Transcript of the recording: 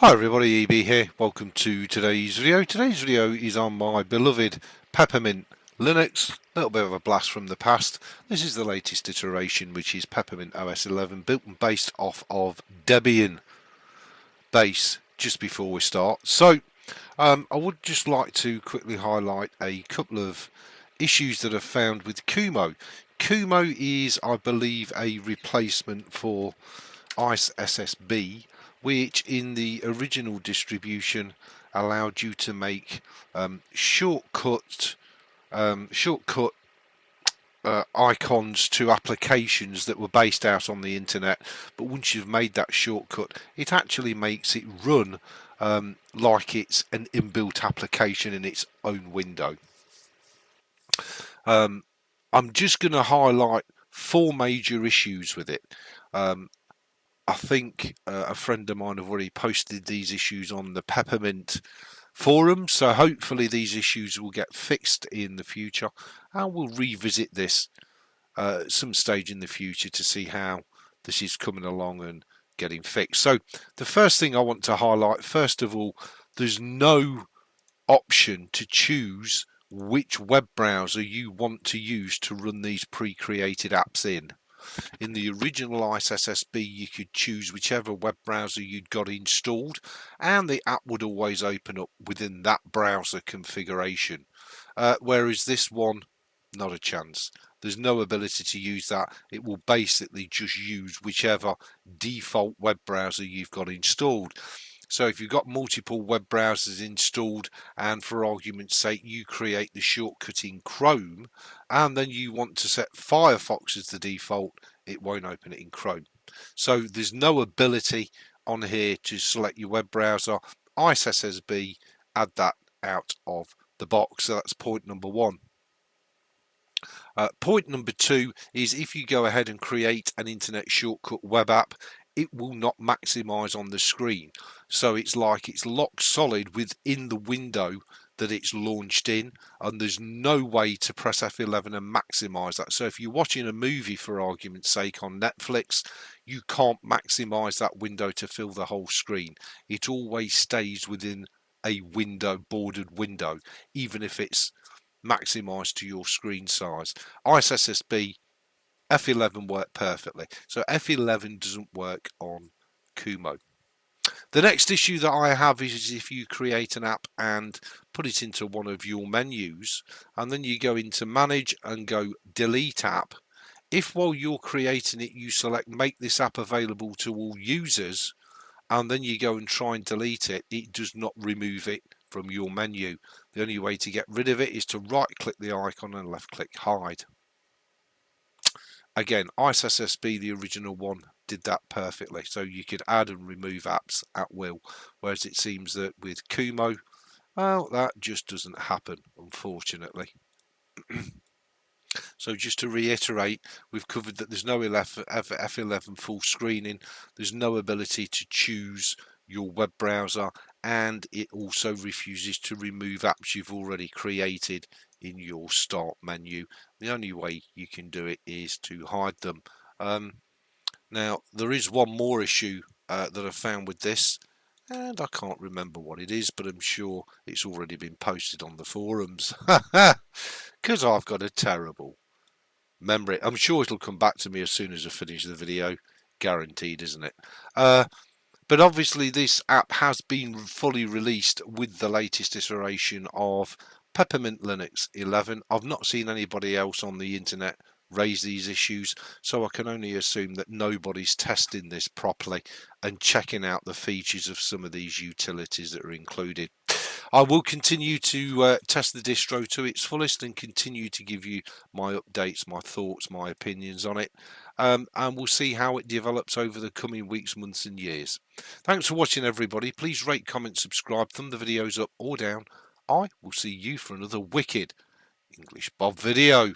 Hi everybody, EB here. Welcome to today's video. Today's video is on my beloved Peppermint Linux. A little bit of a blast from the past. This is the latest iteration, which is PeppermintOS 11, built and based off of Debian base. Just before we start, so I would just like to quickly highlight a couple of issues that are found with Kumo. Kumo is, I believe, a replacement for ICE-SSB, which in the original distribution allowed you to make shortcut icons to applications that were based out on the internet. But once you've made that shortcut, it actually makes it run like it's an inbuilt application in its own window. I'm just going to highlight four major issues with it. I think a friend of mine have already posted these issues on the Peppermint Forums, so hopefully these issues will get fixed in the future, and we'll revisit this at some stage in the future to see how this is coming along and getting fixed. So the first thing I want to highlight, first of all, there's no option to choose which web browser you want to use to run these pre-created apps in. In the original ICE-SSB, you could choose whichever web browser you'd got installed, and the app would always open up within that browser configuration. Whereas this one, not a chance. There's no ability to use that. It will basically just use whichever default web browser you've got installed. So if you've got multiple web browsers installed, and for argument's sake you create the shortcut in Chrome, and then you want to set Firefox as the default, it won't open it in Chrome. So there's no ability on here to select your web browser. ICE-SSB add that out of the box. So that's point number one. Point number two is if you go ahead and create an internet shortcut web app, it will not maximize on the screen. So it's like it's locked solid within the window that it's launched in, and there's no way to press F11 and maximize that. So if you're watching a movie, for argument's sake, on Netflix, you can't maximize that window to fill the whole screen. It always stays within a window, bordered window, even if it's maximized to your screen size. ICE-SSB F11 worked perfectly, so F11 doesn't work on Kumo. The next issue that I have is if you create an app and put it into one of your menus, and then you go into manage and go delete app. If while you're creating it you select make this app available to all users, and then you go and try and delete it, it does not remove it from your menu. The only way to get rid of it is to right click the icon and left click hide. Again, ICE-SSB, the original one, did that perfectly. So you could add and remove apps at will. Whereas it seems that with Kumo, well, that just doesn't happen, unfortunately. So just to reiterate, we've covered that there's no F11 full screening. There's no ability to choose your web browser, and it also refuses to remove apps you've already created in your start menu. The only way you can do it is to hide them. Now there is one more issue that I found with this, and I can't remember what it is, but I'm sure it's already been posted on the forums because I've got a terrible memory. I'm sure it'll come back to me as soon as I finish the video, guaranteed, isn't it? But obviously this app has been fully released with the latest iteration of Peppermint Linux 11. I've not seen anybody else on the internet raise these issues, so I can only assume that nobody's testing this properly and checking out the features of some of these utilities that are included. I will continue to test the distro to its fullest and continue to give you my updates, my thoughts, my opinions on it, and we'll see how it develops over the coming weeks, months and years. Thanks for watching everybody. Please rate, comment, subscribe, thumb the videos up or down. I will see you for another wicked English Bob video.